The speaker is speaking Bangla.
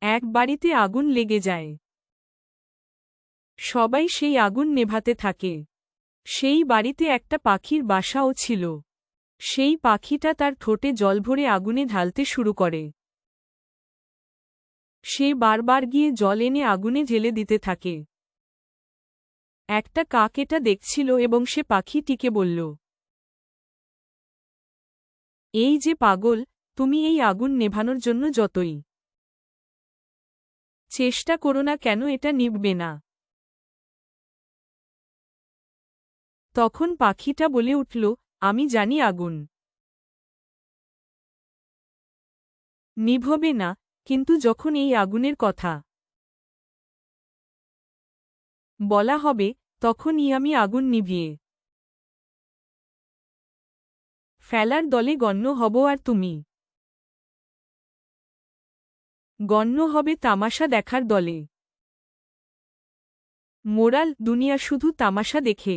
এক বাড়িতে আগুন লেগে যায়। সবাই সেই আগুন নেভাতে থাকে। সেই বাড়িতে একটা পাখির বাসাও ছিল। সেই পাখিটা তার ঠোঁটে জল ভরে আগুনে ঢালতে শুরু করে। সে বারবার গিয়ে জল এনে আগুনে ঢেলে দিতে থাকে। একটা কাক এটা দেখছিল এবং সে পাখিটিকে বলল, এই যে পাগল, তুমি এই আগুন নেভানোর জন্য যতই চেষ্টা করো না কেন এটা নিভবে না। তখন পাখিটা বলে উঠল, আমি জানি আগুন নিভবে না, কিন্তু যখন এই আগুনের কথা বলা হবে, তখনই আমি আগুন নিভিয়ে ফেলার দলে গণ্য হব আর তুমি গণ্য হবে তামাশা দেখার দলে। মোরাল, দুনিয়া শুধু তামাশা দেখে।